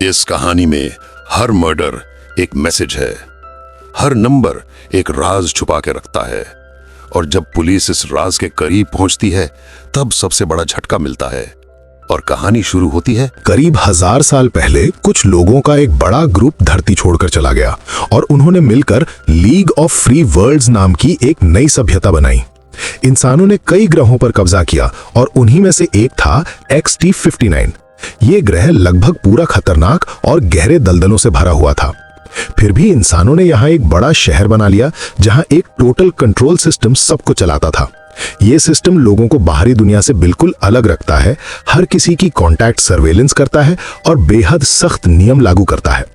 इस कहानी में हर मर्डर एक मैसेज है, हर नंबर एक राज छुपा के रखता है, और जब पुलिस इस राज के करीब पहुंचती है तब सबसे बड़ा झटका मिलता है और कहानी शुरू होती है। करीब 1000 साल पहले कुछ लोगों का एक बड़ा ग्रुप धरती छोड़कर चला गया और उन्होंने मिलकर लीग ऑफ फ्री वर्ल्ड्स नाम की एक नई सभ्यता बनाई। इंसानों ने कई ग्रहों पर कब्जा किया और उन्हीं में से एक था XT-59। ये ग्रह लगभग पूरा खतरनाक और गहरे दलदलों से भरा हुआ था। फिर भी इंसानों ने यहाँ एक बड़ा शहर बना लिया जहाँ एक टोटल कंट्रोल सिस्टम सबको चलाता था। ये सिस्टम लोगों को बाहरी दुनिया से बिल्कुल अलग रखता है, हर किसी की कॉन्टैक्ट सर्वेलेंस करता है और बेहद सख्त नियम लागू करता है।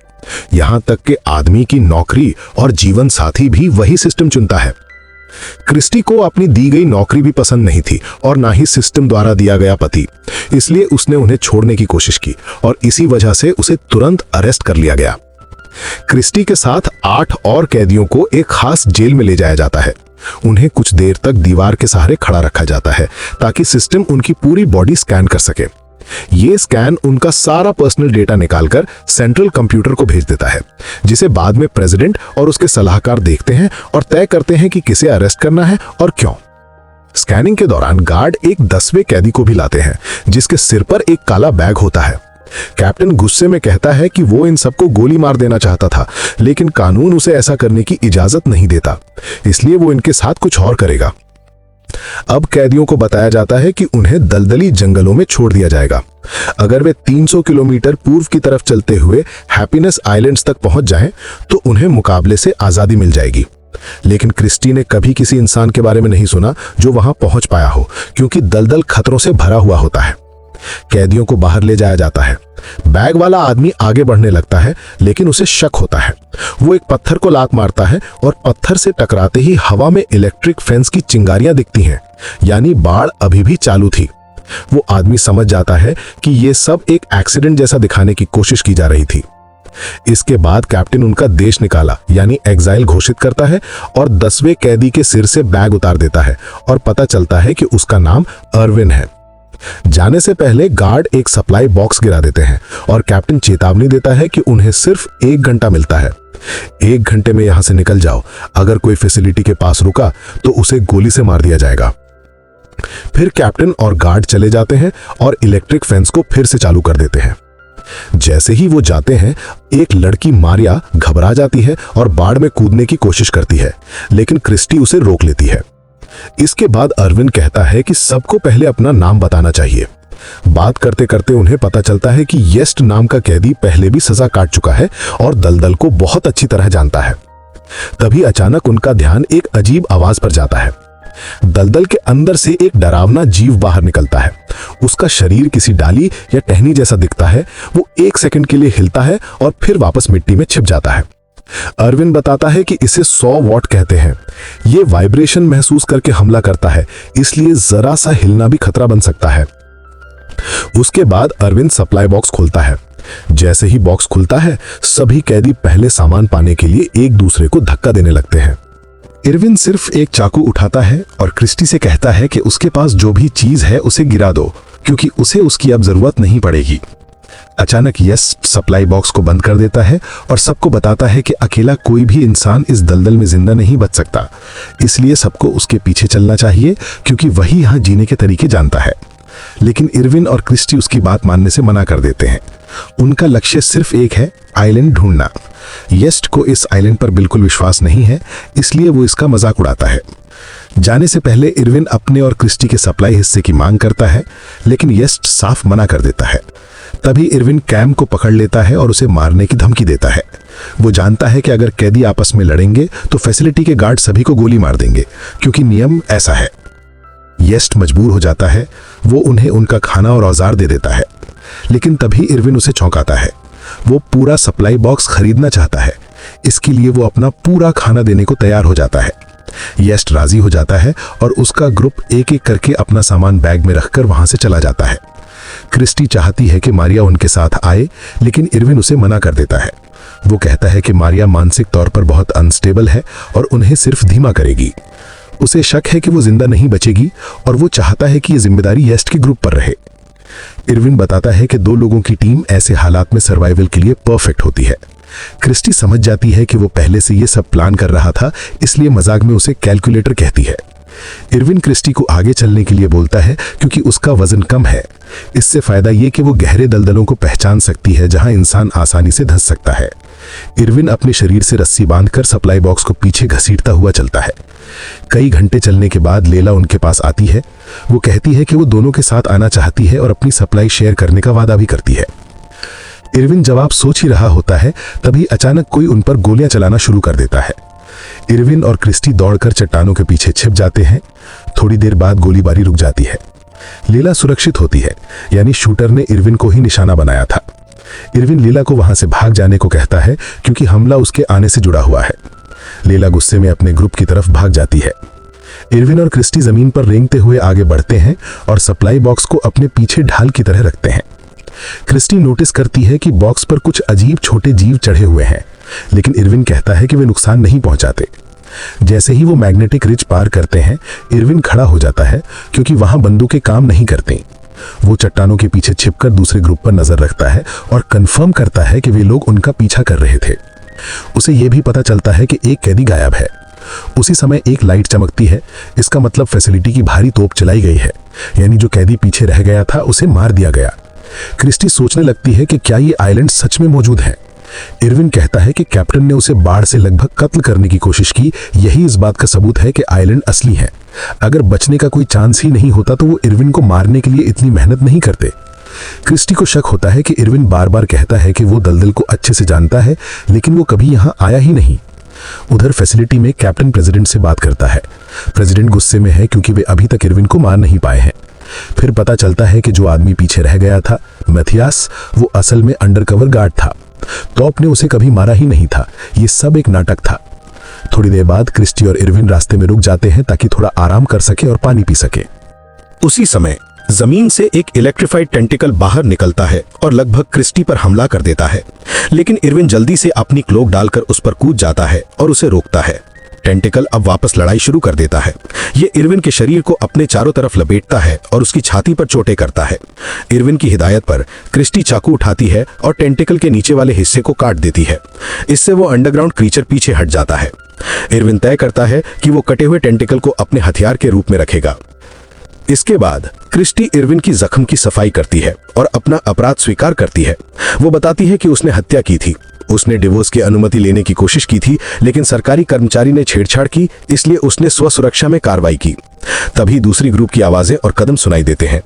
यहाँ तक कि आदमी की नौकरी और जीवन साथी भी वही सिस्टम चुनता है। क्रिस्टी को अपनी दी गई नौकरी भी पसंद नहीं थी और ना ही सिस्टम द्वारा दिया गया पति, इसलिए उसने उन्हें छोड़ने की कोशिश की और इसी वजह से उसे तुरंत अरेस्ट कर लिया गया। क्रिस्टी के साथ 8 और कैदियों को एक खास जेल में ले जाया जाता है। उन्हें कुछ देर तक दीवार के सहारे खड़ा रखा जाता है ताकि सिस्टम उनकी पूरी बॉडी स्कैन कर सके। ये स्कैन उनका सारा पर्सनल डेटा निकालकर सेंट्रल कंप्यूटर को भेज देता है, जिसे बाद में प्रेसिडेंट और उसके सलाहकार देखते हैं और तय करते हैं कि किसे अरेस्ट करना है और क्यों। स्कैनिंग के दौरान गार्ड एक 10वें कैदी को भी लाते हैं जिसके सिर पर एक काला बैग होता है। कैप्टन गुस्से में कहता है कि वो इन सबको गोली मार देना चाहता था, लेकिन कानून उसे ऐसा करने की इजाजत नहीं देता, इसलिए वो इनके साथ कुछ और करेगा। अब कैदियों को बताया जाता है कि उन्हें दलदली जंगलों में छोड़ दिया जाएगा। अगर वे 300 किलोमीटर पूर्व की तरफ चलते हुए हैप्पीनेस आइलैंड्स तक पहुंच जाएं, तो उन्हें मुकाबले से आजादी मिल जाएगी। लेकिन क्रिस्टी ने कभी किसी इंसान के बारे में नहीं सुना जो वहां पहुंच पाया हो, क्योंकि दलदल खतरों से भरा हुआ होता है। कैदियों को बाहर ले जाया जाता है। बैग वाला आदमी आगे बढ़ने लगता है, लेकिन उसे शक होता है। वो एक पत्थर को लात मारता है और पत्थर से टकराते ही हवा में इलेक्ट्रिक फेंस की चिंगारियां दिखती हैं, यानी बाढ़ अभी भी चालू थी। वो आदमी समझ जाता है कि ये सब एक एक्सीडेंट जैसा दिखाने की कोशिश की जा रही थी। इसके बाद कैप्टन उनका देश निकाला यानी एग्जाइल घोषित करता है और 10वें कैदी के सिर से बैग उतार देता है और पता चलता है कि उसका नाम अर्विन है। जाने से पहले गार्ड एक सप्लाई बॉक्स गिरा देते हैं और कैप्टन चेतावनी देता है कि उन्हें सिर्फ 1 घंटा मिलता है। 1 घंटे में यहां से निकल जाओ। अगर कोई फैसिलिटी के पास रुका तो उसे गोली से मार दिया जाएगा। फिर कैप्टन और गार्ड चले जाते हैं और इलेक्ट्रिक फेंस को फिर से चालू कर देते हैं। जैसे ही वो जाते हैं, एक लड़की मारिया घबरा जाती है और बाढ़ में कूदने की कोशिश करती है, लेकिन क्रिस्टी उसे रोक लेती है। इसके बाद अर्विन कहता है कि सबको पहले अपना नाम बताना चाहिए। बात करते करते उन्हें पता चलता है कि येस्ट नाम का कैदी पहले भी सजा काट चुका है और दलदल को बहुत अच्छी तरह जानता है। तभी अचानक उनका ध्यान एक अजीब आवाज पर जाता है। दलदल के अंदर से एक डरावना जीव बाहर निकलता है। उसका शरीर किसी डाली या टहनी जैसा दिखता है। वो 1 सेकंड के लिए हिलता है और फिर वापस मिट्टी में छिप जाता है। अर्विन बताता है कि इसे 100 वॉट कहते हैं। ये वाइब्रेशन महसूस करके हमला करता है, इसलिए जरा सा हिलना भी खतरा बन सकता है। उसके बाद अर्विन सप्लाई बॉक्स खोलता है। जैसे ही बॉक्स खुलता है, सभी कैदी पहले सामान पाने के लिए एक दूसरे को धक्का देने लगते हैं। इरविन सिर्फ एक चाकू उठाता है और क्रिस्टी से कहता है कि उसके पास जो भी चीज है उसे गिरा दो, क्योंकि उसे उसकी अब जरूरत नहीं पड़ेगी। अचानक यस सप्लाई बॉक्स को बंद कर देता है और सबको बताता है कि अकेला कोई भी इंसान इस दलदल में जिंदा नहीं बच सकता, इसलिए सबको उसके पीछे चलना चाहिए, क्योंकि वही यहाँ जीने के तरीके जानता है। लेकिन इरविन और क्रिस्टी उसकी बात मानने से मना कर देते हैं। उनका लक्ष्य सिर्फ एक है, आइलैंड ढूंढना। येस्ट को इस आइलैंड पर बिल्कुल विश्वास नहीं है, इसलिए वो इसका मजाक उड़ाता है। जाने से पहले इरविन अपने और क्रिस्टी के सप्लाई हिस्से की मांग करता है, लेकिन येस्ट साफ मना कर देता है। तभी इरविन कैम को पकड़ लेता है और उसे मारने की धमकी देता है। वो जानता है कि अगर कैदी आपस में लड़ेंगे तो फैसिलिटी के गार्ड सभी को गोली मार देंगे, क्योंकि नियम ऐसा है। येस्ट मजबूर हो जाता है। वो उन्हें उनका खाना और औजार दे देता है, लेकिन तभी इरविन उसे चौंकाता है। वो पूरा सप्लाई बॉक्स खरीदना चाहता है, इसके लिए वो अपना पूरा खाना देने को तैयार हो जाता है। येस्ट राजी हो जाता है और उसका ग्रुप एक एक करके अपना सामान बैग में रखकर वहां से चला जाता है। क्रिस्टी चाहती है कि मारिया उनके साथ आए, लेकिन इरविन उसे मना कर देता है। वो कहता है कि मारिया मानसिक तौर पर बहुत अनस्टेबल है और उन्हें सिर्फ धीमा करेगी। उसे शक है कि वो जिंदा नहीं बचेगी और वो चाहता है कि ये जिम्मेदारी येस्ट के ग्रुप पर रहे। इरविन बताता है कि 2 लोगों की टीम ऐसे हालात में सर्वाइवल के लिए परफेक्ट होती है। क्रिस्टी समझ जाती है कि वो पहले से ये सब प्लान कर रहा था, इसलिए मजाक में उसे कैलकुलेटर कहती है। इरविन क्रिस्टी को आगे चलने के लिए बोलता है क्योंकि उसका वजन कम है। इससे फायदा ये कि वो गहरे दलदलों को पहचान सकती है जहां इंसान आसानी से धंस सकता है। इरविन अपने शरीर से रस्सी बांधकर सप्लाई बॉक्स को पीछे घसीटता हुआ चलता है। कई घंटे चलने के बाद लेला उनके पास आती है। वो कहती है कि वो दोनों के साथ आना चाहती है और अपनी सप्लाई शेयर करने का वादा भी करती है। इरविन जवाब सोच ही रहा होता है, तभी अचानक कोई उन पर गोलियां चलाना शुरू कर देता है। इरविन और क्रिस्टी दौड़कर चट्टानों के पीछे छिप जाते हैं। थोड़ी देर बाद गोलीबारी रुक जाती है। लीला सुरक्षित होती है, यानी शूटर ने इरविन को ही निशाना बनाया था। इरविन लीला को वहां से भाग जाने को कहता है क्योंकि हमला उसके आने से जुड़ा हुआ है। लीला गुस्से में अपने ग्रुप की तरफ भाग जाती है। इरविन और क्रिस्टी जमीन पर रेंगते हुए आगे बढ़ते हैं और सप्लाई बॉक्स को अपने पीछे ढाल की तरह रखते हैं। क्रिस्टी नोटिस करती है कि बॉक्स पर कुछ अजीब छोटे जीव चढ़े हुए हैं, लेकिन इरविन कहता है कि वे नुकसान नहीं पहुंचाते। जैसे ही वो मैग्नेटिक रिज पार करते हैं, इरविन खड़ा हो जाता है क्योंकि वहां बंदूकें काम नहीं करती। वो चट्टानों के पीछे छिपकर दूसरे ग्रुप पर नजर रखता है और कंफर्म करता है कि वे लोग उनका पीछा कर रहे थे। उसे यह भी पता चलता है कि एक कैदी गायब है। उसी समय एक लाइट चमकती है। इसका मतलब फैसिलिटी की भारी तोप चलाई गई है, यानी जो कैदी पीछे रह गया था उसे मार दिया गया। क्रिस्टी सोचने लगती है कि क्या ये आइलैंड सच में मौजूद है। इरविन कहता है कि कैप्टन ने उसे बाढ़ से लगभग कत्ल करने की कोशिश की। यही इस बात का सबूत है कि आइलैंड असली है। अगर बचने का कोई चांस ही नहीं होता तो वो इरविन को मारने के लिए इतनी मेहनत नहीं करते। क्रिस्टी को शक होता है कि इरविन बार बार कहता है कि वो दलदल को अच्छे से जानता है, लेकिन वो कभी यहाँ आया ही नहीं। उधर फैसिलिटी में कैप्टन प्रेसिडेंट से बात करता है। प्रेसिडेंट गुस्से में है क्योंकि वे अभी तक इरविन को मार नहीं पाए हैं। फिर पता चलता है कि जो आदमी पीछे रह गया था, मैथियास, वो असल में अंडरकवर गार्ड था। तोप ने उसे कभी मारा ही नहीं था। ये सब एक नाटक था। थोड़ी देर बाद क्रिस्टी और इरविन रास्ते में रुक जाते हैं ताकि थोड़ा आराम कर सके और पानी पी सके। उसी समय जमीन से एक इलेक्ट्रिफाइड टेंटिकल बाहर निकलता है और लगभग क्रिस्टी पर हमला कर देता है, लेकिन इरविन जल्दी से अपनी क्लोक डालकर उस पर कूद जाता है और उसे रोकता है। टेंटिकल अब वापस लड़ाई शुरू कर देता है। ये इरविन के शरीर को अपने चारों तरफ लपेटता है और उसकी छाती पर चोटें करता है। इरविन की हिदायत पर क्रिस्टी चाकू उठाती है और टेंटिकल के नीचे वाले हिस्से को काट देती है। इससे वो अंडरग्राउंड क्रीचर पीछे हट जाता है। इरविन तय करता है कि वो कटे हुए टेंटिकल को अपने हथियार के रूप में रखेगा। इसके बाद क्रिस्टी इरविन की जख्म की सफाई करती है और अपना अपराध स्वीकार करती है। वो बताती है कि उसने हत्या की थी। उसने डिवोर्स की अनुमति लेने की कोशिश की थी, लेकिन सरकारी कर्मचारी ने छेड़छाड़ की, इसलिए उसने स्व सुरक्षा में कार्रवाई की। तभी दूसरी ग्रुप की आवाजें और कदम सुनाई देते हैं।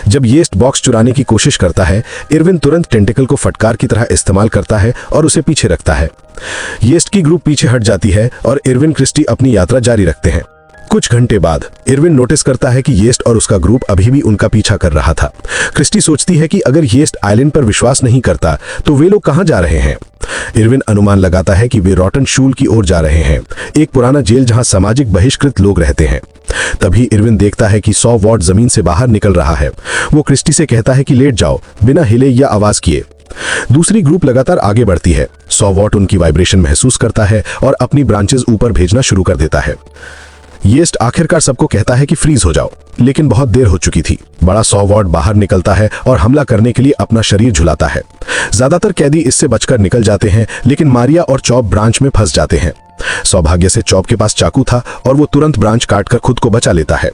जब येस्ट बॉक्स चुराने की कोशिश करता है, इरविन तुरंत टेंटिकल को फटकार की तरह इस्तेमाल करता है और उसे पीछे रखता है। येस्ट की ग्रुप पीछे हट जाती है और इरविन क्रिस्टी अपनी यात्रा जारी रखते हैं। कुछ घंटे बाद इरविन नोटिस करता है कि येस्ट और उसका ग्रुप अभी भी उनका पीछा कर रहा था। क्रिस्टी सोचती है कि अगर येस्ट आइलैंड पर विश्वास नहीं करता तो वे लोग कहां जा रहे हैं। इरविन अनुमान लगाता है कि वे रॉटन शूल की ओर जा रहे हैं, एक पुराना जेल जहां सामाजिक बहिष्कृत लोग रहते हैं। तभी इरविन देखता है कि 100 वॉट जमीन से बाहर निकल रहा है। वो क्रिस्टी से कहता है कि लेट जाओ, बिना हिले या आवाज किए। दूसरी ग्रुप लगातार आगे बढ़ती है। 100 वॉट उनकी वाइब्रेशन महसूस करता है और अपनी ब्रांचेस ऊपर भेजना शुरू कर देता है। येस्ट आखिरकार सबको कहता है कि फ्रीज हो जाओ, लेकिन बहुत देर हो चुकी थी। बड़ा 100 वॉट बाहर निकलता है और हमला करने के लिए अपना शरीर झुलाता है। ज्यादातर कैदी इससे बचकर निकल जाते हैं, लेकिन मारिया और चॉप ब्रांच में फंस जाते हैं। सौभाग्य से चॉप के पास चाकू था और वो तुरंत ब्रांच काटकर खुद को बचा लेता है,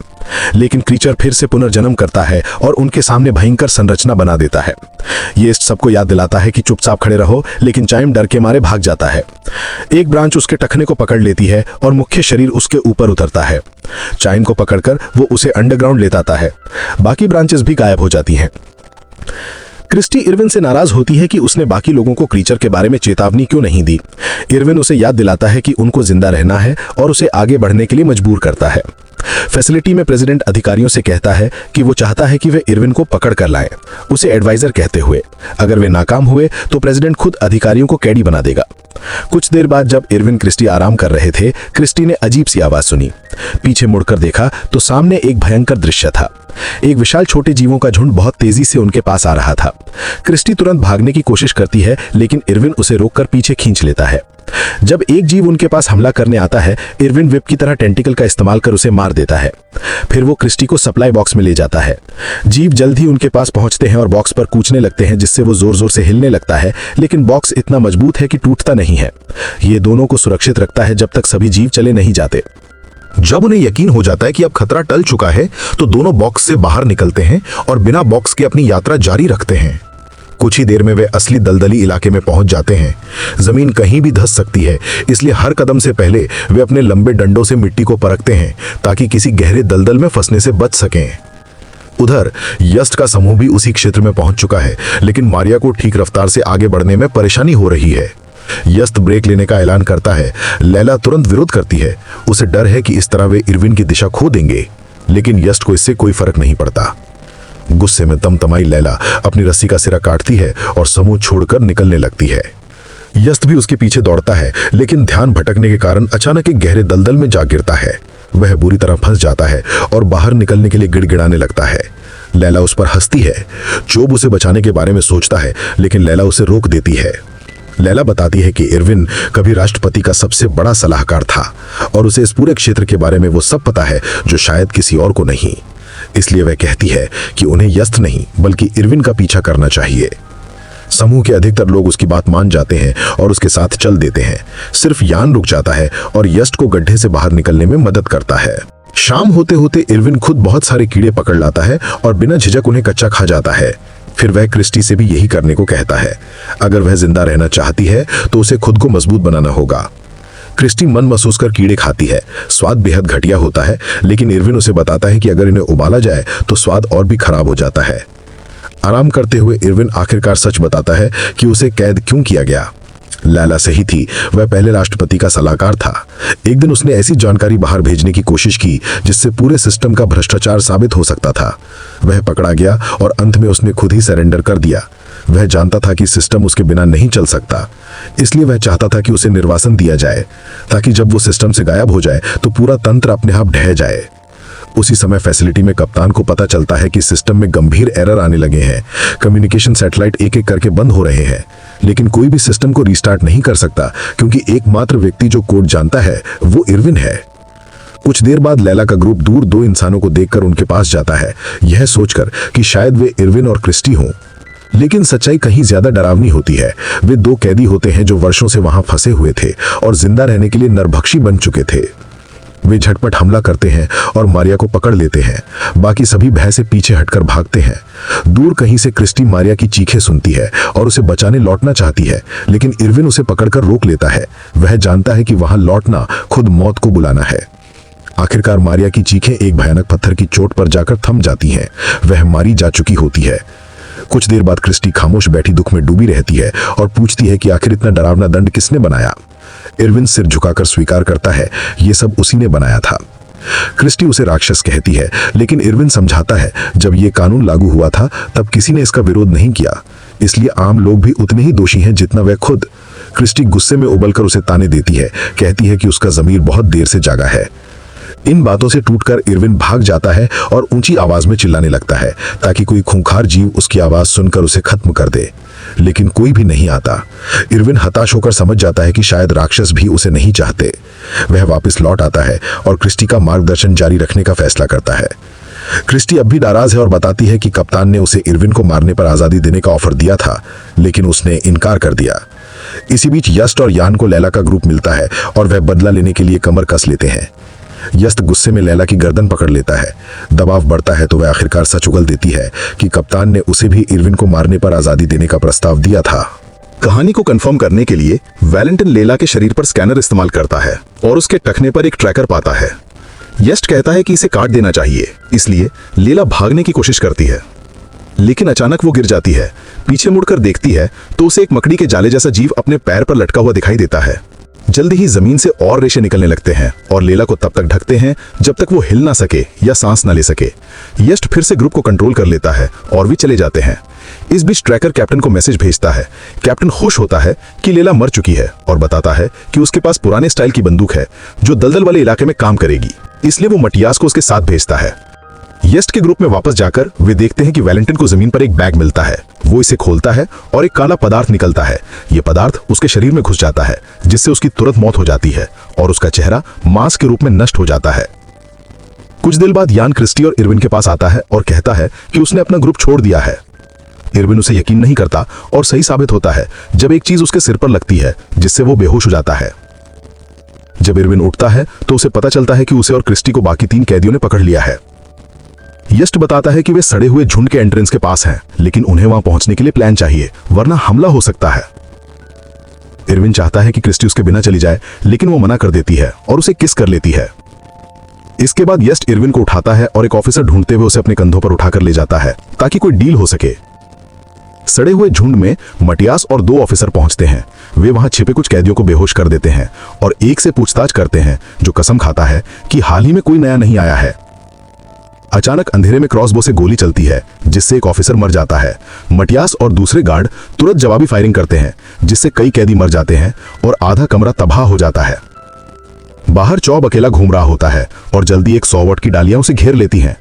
लेकिन क्रीचर फिर से पुनर्जन्म करता है और उनके सामने भयंकर संरचना बना देता है। ये सबको याद दिलाता है कि चुपचाप खड़े रहो, लेकिन चाइम डर के मारे भाग जाता है। एक ब्रांच उसके टखने को पकड़ लेती है और मुख्य शरीर उसके ऊपर उतरता है। चाइम को पकड़कर वो उसे अंडरग्राउंड ले जाता है। बाकी ब्रांचेस भी गायब हो जाती हैं। क्रिस्टी इरविन से नाराज होती है कि उसने बाकी लोगों को क्रीचर के बारे में चेतावनी क्यों नहीं दी। इरविन उसे याद दिलाता है कि उनको जिंदा रहना है और उसे आगे बढ़ने के लिए मजबूर करता है। फैसिलिटी में प्रेसिडेंट अधिकारियों से कहता है कि वो चाहता है कि वे इरविन को पकड़ कर लाएं, उसे एडवाइजर कहते हुए। अगर वे नाकाम हुए तो प्रेसिडेंट खुद अधिकारियों को कैडी बना देगा। कुछ देर बाद जब इरविन क्रिस्टी आराम कर रहे थे, क्रिस्टी ने अजीब सी आवाज सुनी। पीछे मुड़कर देखा तो सामने एक भयंकर दृश्य था। एक विशाल छोटे जीवों का झुंड बहुत तेजी से उनके पास आ रहा था। क्रिस्टी तुरंत भागने की कोशिश करती है, लेकिन इरविन उसे रोककर पीछे खींच लेता है। जब एक जीव उनके पास हमला करने आता है, इरविन वेब की तरह टेंटिकल का इस्तेमाल कर उसे मार देता है। फिर वो क्रिस्टी को सप्लाई बॉक्स में ले जाता है। जीव जल्द ही उनके पास पहुंचते हैं और बॉक्स पर कूचने लगते हैं, जिससे वो जोर जोर से हिलने लगता है, लेकिन बॉक्स इतना मजबूत है कि टूटता नहीं है। ये दोनों को सुरक्षित रखता है जब तक सभी जीव चले नहीं जाते। जब उन्हें यकीन हो जाता है कि अब खतरा टल चुका है, तो दोनों बॉक्स से बाहर निकलते हैं और बिना बॉक्स के अपनी यात्रा जारी रखते हैं। कुछ ही देर में वे असली दलदली इलाके में पहुंच जाते हैं। जमीन कहीं भी धंस सकती है, इसलिए हर कदम से पहले वे अपने लंबे डंडों से मिट्टी को परखते हैं ताकि किसी गहरे दलदल में फंसने से बच सकें। उधर यस्ट का समूह भी उसी क्षेत्र में पहुंच चुका है, लेकिन मारिया को ठीक रफ्तार से आगे बढ़ने में परेशानी हो रही है। यस्त ब्रेक लेने का ऐलान करता है। लैला तुरंत विरोध करती है। उसे डर है कि इस तरह वे इरविन की दिशा खो देंगे, लेकिन यस्ट को इससे कोई फर्क नहीं पड़ता। गुस्से में तमतमाई लैला अपनी रस्सी का सिरा काटती है और समूह छोड़कर निकलने लगती है। यस्त भी उसके पीछे दौड़ता है, लेकिन ध्यान भटकने के कारण अचानक एक गहरे दलदल में जा गिरता है। वह बुरी तरह फंस जाता है और बाहर निकलने के लिए गिड़गिड़ाने लगता है। लैला उस पर हंसती है। जोब उसे बचाने के बारे में सोचता है, लेकिन लैला उसे रोक देती है। लैला बताती है कि इरविन कभी राष्ट्रपति का सबसे बड़ा सलाहकार था और उसे इस पूरे क्षेत्र के बारे में वो सब पता है जो शायद किसी और को नहीं। इसलिए वह कहती है कि उन्हें यस्त नहीं बल्कि इरविन का पीछा करना चाहिए। समूह के अधिकतर लोग उसकी बात मान जाते हैं और उसके साथ चल देते हैं। सिर्फ यान रुक जाता है और यस्ट को गड्ढे से बाहर निकलने में मदद करता है। शाम होते होते इरविन खुद बहुत सारे कीड़े पकड़ लाता है और बिना झिझक उन्हें कच्चा खा जाता है। फिर वह क्रिस्टी से भी यही करने को कहता है। अगर वह जिंदा रहना चाहती है तो उसे खुद को मजबूत बनाना होगा। क्रिस्टी मन महसूस कर कीड़े खाती है। स्वाद बेहद घटिया होता है, लेकिन इरविन उसे बताता है कि अगर इन्हें उबाला जाए तो स्वाद और भी खराब हो जाता है। आराम करते हुए इरविन आखिरकार सच बताता है कि उसे कैद क्यों किया गया। लैला सही थी, वह पहले राष्ट्रपति का सलाहकार था। एक दिन उसने ऐसी जानकारी बाहर भेजने की कोशिश की जिससे पूरे सिस्टम का भ्रष्टाचार साबित हो सकता था। वह पकड़ा गया और अंत में उसने खुद ही सरेंडर कर दिया। वह जानता था कि सिस्टम उसके बिना नहीं चल सकता, इसलिए वह चाहता था कि उसे निर्वासन दिया जाए ताकि जब वो सिस्टम से गायब हो जाए तो पूरा तंत्र अपने आप ढह जाए। उसी समय फैसिलिटी में कप्तान को पता चलता है कि सिस्टम में गंभीर एरर आने लगे हैं। कम्युनिकेशन सैटेलाइट एक एक करके बंद हो रहे हैं, लेकिन कोई भी सिस्टम को रीस्टार्ट नहीं कर सकता क्योंकि एकमात्र व्यक्ति जो कोड जानता है वो इरविन है। कुछ देर बाद लैला का ग्रुप दूर दो इंसानों को देखकर उनके पास जाता है, यह सोचकर कि शायद वे इरविन और क्रिस्टी हों। लेकिन सच्चाई कहीं ज्यादा डरावनी होती है। वे दो कैदी होते हैं जो वर्षों से वहां फंसे हुए थे और जिंदा रहने के लिए नरभक्षी बन चुके थे। वे झटपट हमला करते हैं और मारिया को पकड़ लेते हैं। बाकी सभी भय से पीछे हटकर भागते हैं। दूर कहीं से क्रिस्टी मारिया की चीखें सुनती है और उसे बचाने लौटना चाहती है, लेकिन इरविन उसे पकड़कर रोक लेता है। वह जानता है कि वहां लौटना खुद मौत को बुलाना है। आखिरकार मारिया की चीखें एक भयानक पत्थर की चोट पर जाकर थम जाती हैं। वह मारी जा चुकी होती है। कुछ देर बाद क्रिस्टी खामोश बैठी दुख में डूबी रहती है और पूछती है कि आखिर इतना डरावना दंड किसने बनाया। इरविन सिर झुकाकर स्वीकार करता है, ये सब उसी ने बनाया था। क्रिस्टी उसे राक्षस कहती है, लेकिन इरविन समझाता है जब ये कानून लागू हुआ था तब किसी ने इसका विरोध नहीं किया, इसलिए आम लोग भी उतने ही दोषी हैं जितना वह खुद। क्रिस्टी गुस्से में उबलकर उसे ताने देती है, कहती है कि उसका ज़मीर बहुत देर से जागा है। इन बातों से टूटकर इरविन भाग जाता है और ऊंची आवाज में चिल्लाने लगता है ताकि कोई खूंखार जीव उसकी आवाज सुनकर उसे खत्म कर दे, लेकिन कोई भी नहीं आता। इरविन हताश होकर समझ जाता है कि शायद राक्षस भी उसे नहीं चाहते। वह वापस लौट आता है और क्रिस्टी का मार्गदर्शन जारी रखने का फैसला करता है। क्रिस्टी अब भी नाराज है और बताती है कि कप्तान ने उसे इरविन को मारने पर आजादी देने का ऑफर दिया था, लेकिन उसने इनकार कर दिया। इसी बीच यस्ट और यान को लैला का ग्रुप मिलता है और वह बदला लेने के लिए कमर कस लेते हैं। यस्त गुस्से में लैला की गर्दन पकड़ लेता है। दबाव बढ़ता है तो वह आखिरकार सच उगल देती है कि कप्तान ने उसे भी इरविन को मारने पर आजादी देने का प्रस्ताव दिया था। कहानी को कंफर्म करने के लिए वैलेंटिन लैला के शरीर पर स्कैनर इस्तेमाल करता है और उसके टखने पर एक ट्रैकर पाता है। यस्ट कहता है कि इसे काट देना चाहिए, इसलिए लैला भागने की कोशिश करती है, लेकिन अचानक वो गिर जाती है। पीछे मुड़कर देखती है तो उसे एक मकड़ी के जाले जैसा जीव अपने पैर पर लटका हुआ दिखाई देता है। जल्दी ही जमीन से और रेशे निकलने लगते हैं और लैला को तब तक ढकते हैं जब तक वो हिल ना सके या सांस ना ले सके। यस्ट फिर से ग्रुप को कंट्रोल कर लेता है और भी चले जाते हैं। इस बीच ट्रैकर कैप्टन को मैसेज भेजता है। कैप्टन खुश होता है कि लैला मर चुकी है और बताता है कि उसके पास पुराने स्टाइल की बंदूक है जो दलदल वाले इलाके में काम करेगी, इसलिए वो मटियास को उसके साथ भेजता है। यस्ट के ग्रुप में वापस जाकर वे देखते हैं कि वैलेंटिन को जमीन पर एक बैग मिलता है वो इसे खोलता है और एक काला पदार्थ निकलता है। ये पदार्थ उसके शरीर में घुस जाता है, जिससे उसकी तुरंत मौत हो जाती है और उसका चेहरा मांस के रूप में नष्ट हो जाता है। कुछ देर बाद यान क्रिस्टी और इरविन के पास आता है और कहता है कि उसने अपना ग्रुप छोड़ दिया है। इरविन उसे यकीन नहीं करता और सही साबित होता है जब एक चीज उसके सिर पर लगती है, जिससे वो बेहोश हो जाता है। जब इरविन उठता है तो उसे पता चलता है कि उसे और क्रिस्टी को बाकी 3 कैदियों ने पकड़ लिया है। यस्ट बताता है कि वे सड़े हुए झुंड के एंट्रेंस के पास हैं, लेकिन उन्हें वहां पहुंचने के लिए प्लान चाहिए, वरना हमला हो सकता है। इरविन चाहता है कि क्रिस्टी उसके बिना चली जाए, लेकिन वो मना कर देती है और उसे किस कर लेती है। इसके बाद यस्ट इरविन को उठाता है और एक ऑफिसर ढूंढते हुए उसे अपने कंधों पर उठाकर ले जाता है ताकि कोई डील हो सके। सड़े हुए झुंड में मटियास और 2 ऑफिसर पहुंचते हैं। वे वहां छिपे कुछ कैदियों को बेहोश कर देते हैं और एक से पूछताछ करते हैं, जो कसम खाता है कि हाल ही में कोई नया नहीं आया है। अचानक अंधेरे में क्रॉसबो से गोली चलती है, जिससे एक ऑफिसर मर जाता है। मटियास और दूसरे गार्ड तुरंत जवाबी फायरिंग करते हैं, जिससे कई कैदी मर जाते हैं और आधा कमरा तबाह हो जाता है। बाहर चौब अकेला घूम रहा होता है और जल्दी एक 100 वॉट की डालियां उसे घेर लेती हैं।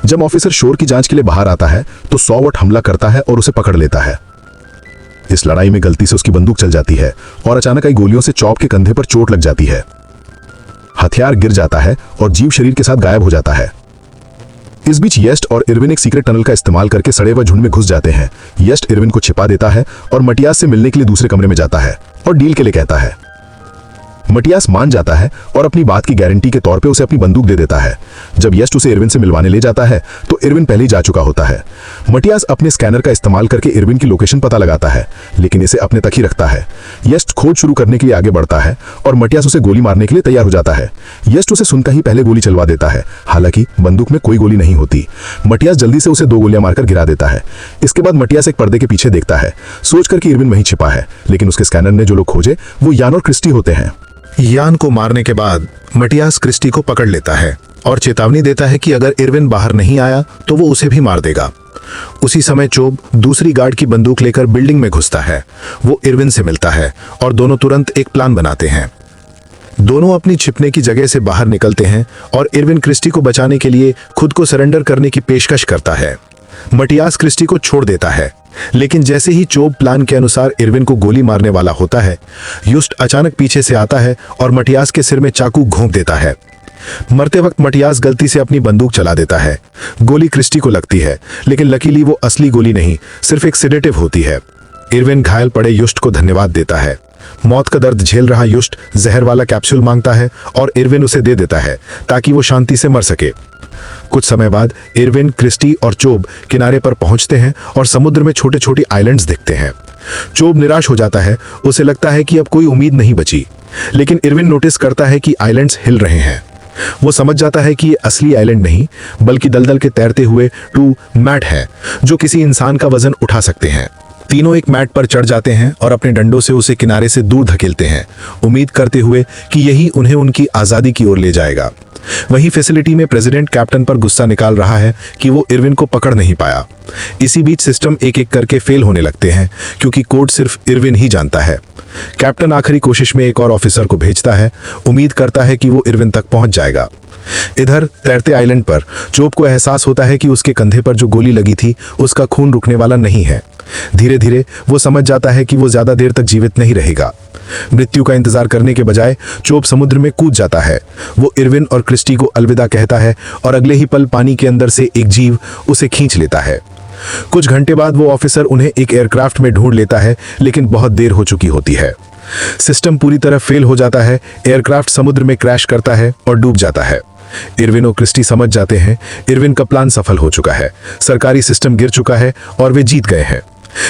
जब ऑफिसर शोर की जांच के लिए बाहर आता है तो 100 वॉट हमला करता है और उसे पकड़ लेता है। इस लड़ाई में गलती से उसकी बंदूक चल जाती है और अचानक आई गोलियों से चौब के कंधे पर चोट लग जाती है। हथियार गिर जाता है और जीव शरीर के साथ गायब हो जाता है। इस बीच यस्ट और इरविन एक सीक्रेट टनल का इस्तेमाल करके सड़े हुए झुंड में घुस जाते हैं। यस्ट इरविन को छिपा देता है और मटियास से मिलने के लिए दूसरे कमरे में जाता है और डील के लिए कहता है। मटियास मान जाता है और अपनी बात की गारंटी के तौर पे उसे अपनी बंदूक दे देता है। जब यस्ट उसे इरविन से मिलवाने ले जाता है तो इरविन पहले ही जा चुका होता है। मटियास अपने स्कैनर का इस्तेमाल करके इरविन की लोकेशन पता लगाता है, लेकिन इसे अपने तक ही रखता है। यस्ट खोज शुरू करने के लिए आगे बढ़ता है और मटियास उसे गोली मारने के लिए तैयार हो जाता है। यस्ट उसे सुनता ही पहले गोली चलवा देता है, हालांकि बंदूक में कोई गोली नहीं होती। मटियास जल्दी से उसे 2 गोलियां मारकर गिरा देता है। इसके बाद मटियास एक पर्दे के पीछे देखता है, सोचकर कि इरविन वहीं छिपा है, लेकिन उसके स्कैनर ने जो लोग खोजे वो यान और क्रिस्टी होते हैं। यान को मारने के बाद मटियास क्रिस्टी को पकड़ लेता है और चेतावनी देता है कि अगर इरविन बाहर नहीं आया तो वो उसे भी मार देगा। उसी समय चोब दूसरी गार्ड की बंदूक लेकर बिल्डिंग में घुसता है। वो इरविन से मिलता है और दोनों तुरंत एक प्लान बनाते हैं। दोनों अपनी छिपने की जगह से बाहर निकलते हैं और इरविन क्रिस्टी को बचाने के लिए खुद को सरेंडर करने की पेशकश करता है। मटियास क्रिस्टी को छोड़ देता है, लेकिन जैसे ही चोब प्लान के अनुसार इरविन को गोली मारने वाला होता है, युस्ट अचानक पीछे से आता है और मटियास के सिर में चाकू घोंप देता है। मरते वक्त मटियास गलती से अपनी बंदूक चला देता है। गोली क्रिस्टी को लगती है, लेकिन लकीली वो असली गोली नहीं, सिर्फ एक सेडेटिव होती है। इरविन घायल पड़े युस्ट को धन्यवाद देता है। मौत का दर्द झेल रहा युस्ट जहर वाला कैप्सूल मांगता है और इरविन उसे दे देता है ताकि वो शांति से मर सके। कुछ समय बाद इरविन, क्रिस्टी और चोब किनारे पर पहुंचते हैं और समुद्र में छोटे छोटे आइलैंड्स दिखते हैं। चोब निराश हो जाता है, उसे लगता है कि अब कोई उम्मीद नहीं बची, लेकिन इरविन नोटिस करता है कि आइलैंड्स हिल रहे हैं। वो समझ जाता है कि ये असली आइलैंड नहीं, बल्कि दलदल के तैरते हुए 2 मैट है, जो किसी इंसान का वजन उठा सकते हैं। तीनों एक मैट पर चढ़ जाते हैं और अपने डंडों से उसे किनारे से दूर धकेलते हैं, उम्मीद करते हुए कि यही उन्हें उनकी आजादी की ओर ले जाएगा। वहीं फैसिलिटी में प्रेसिडेंट कैप्टन पर गुस्सा निकाल रहा है कि वो इरविन को पकड़ नहीं पाया। इसी बीच सिस्टम एक एक करके फेल होने लगते हैं, क्योंकि कोड सिर्फ इरविन ही जानता है। कैप्टन आखिरी कोशिश में एक और ऑफिसर को भेजता है, उम्मीद करता है कि वो इरविन तक पहुंच जाएगा। इधर तैरते आइलैंड पर चोब को एहसास होता है कि उसके कंधे पर जो गोली लगी थी उसका खून रुकने वाला नहीं है। धीरे धीरे वो समझ जाता है कि वो ज्यादा देर तक जीवित नहीं रहेगा। मृत्यु का इंतजार करने के बजाय चोब समुद्र में कूद जाता है। वो इरविन और क्रिस्टी को अलविदा कहता है और अगले ही पल पानी के अंदर से एक जीव उसे खींच लेता है। कुछ घंटे बाद वो ऑफिसर उन्हें एक एयरक्राफ्ट में ढूंढ लेता है, लेकिन बहुत देर हो चुकी होती है। सिस्टम पूरी तरह फेल हो जाता है। एयरक्राफ्ट समुद्र में क्रैश करता है और डूब जाता है। इरविन और क्रिस्टी समझ जाते हैं इरविन का प्लान सफल हो चुका है, सरकारी सिस्टम गिर चुका है और वे जीत गए हैं।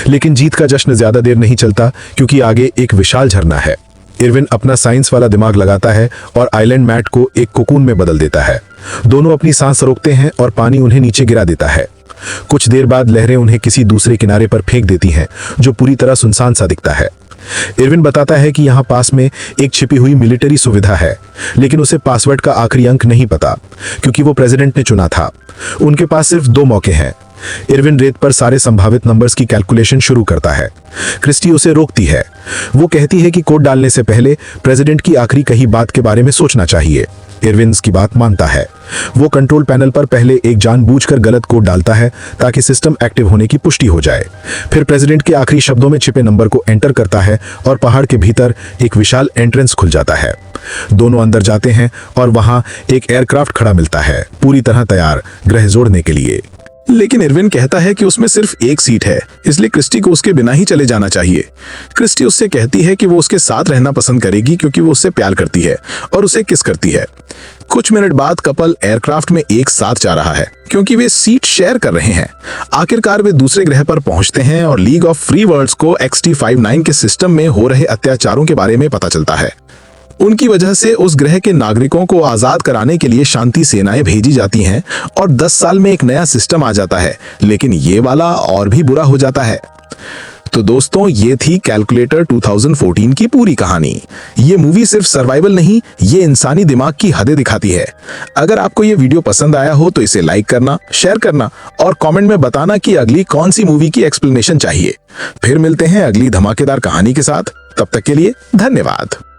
लेकिन जीत का जश्न ज्यादा देर नहीं चलता, क्योंकि आगे एक विशाल झरना है। इरविन अपना साइंस वाला दिमाग लगाता है और आइलैंड मैट को एक कोकून में बदल देता है। दोनों अपनी सांस रोकते हैं और पानी उन्हें नीचे गिरा देता है। कुछ देर बाद लहरें उन्हें किसी दूसरे किनारे पर फेंक देती हैं, जो पूरी तरह सुनसान सा दिखता है। इरविन बताता है कि यहाँ पास में एक छिपी हुई मिलिट्री सुविधा है, लेकिन उसे पासवर्ड का आखिरी अंक नहीं पता, क्योंकि वो प्रेसिडेंट ने चुना था। उनके पास सिर्फ 2 मौके हैं। इरविन रेत पर सारे संभावित नंबर्स की कैलकुलेशन शुरू करता है। क्रिस्टी उसे रोकती है। वो कहती है कि कोड डालने से पहले प्रेसिडेंट की आखिरी कही बात के बारे में सोचना चाहिए। इरविन की बात मानता है। वो कंट्रोल पैनल पर पहले एक जानबूझकर गलत कोड डालता है ताकि सिस्टम एक्टिव होने की पुष्टि हो जाए। फिर प्रेसिडेंट के आखिरी शब्दों में छिपे नंबर को एंटर करता है और पहाड़ के भीतर एक विशाल एंट्रेंस खुल जाता है। दोनों अंदर जाते हैं और वहां एक एयरक्राफ्ट खड़ा मिलता है, पूरी तरह तैयार ग्रह जोड़ने के लिए। लेकिन इरविन कहता है कि उसमें सिर्फ एक सीट है, इसलिए क्रिस्टी को उसके बिना ही चले जाना चाहिए। क्रिस्टी उससे कहती है कि वो उसके साथ रहना पसंद करेगी क्योंकि वो उससे प्यार करती है और उसे किस करती है। कुछ मिनट बाद कपल एयरक्राफ्ट में एक साथ जा रहा है क्योंकि वे सीट शेयर कर रहे हैं। आखिरकार वे दूसरे ग्रह पर पहुंचते हैं और लीग ऑफ फ्री वर्ल्ड्स को XT-59 के सिस्टम में हो रहे अत्याचारों के बारे में पता चलता है। उनकी वजह से उस ग्रह के नागरिकों को आजाद कराने के लिए शांति सेनाएं भेजी जाती हैं और 10 साल में एक नया सिस्टम आ जाता है, लेकिन ये वाला और भी बुरा हो जाता है। तो दोस्तों, ये थी कैलकुलेटर 2014 की पूरी कहानी। ये मूवी सिर्फ सर्वाइवल नहीं, ये इंसानी दिमाग की हदें दिखाती है। अगर आपको ये वीडियो पसंद आया हो तो इसे लाइक करना, शेयर करना और कमेंट में बताना कि अगली कौन सी मूवी की एक्सप्लेनेशन चाहिए। फिर मिलते हैं अगली धमाकेदार कहानी के साथ। तब तक के लिए धन्यवाद।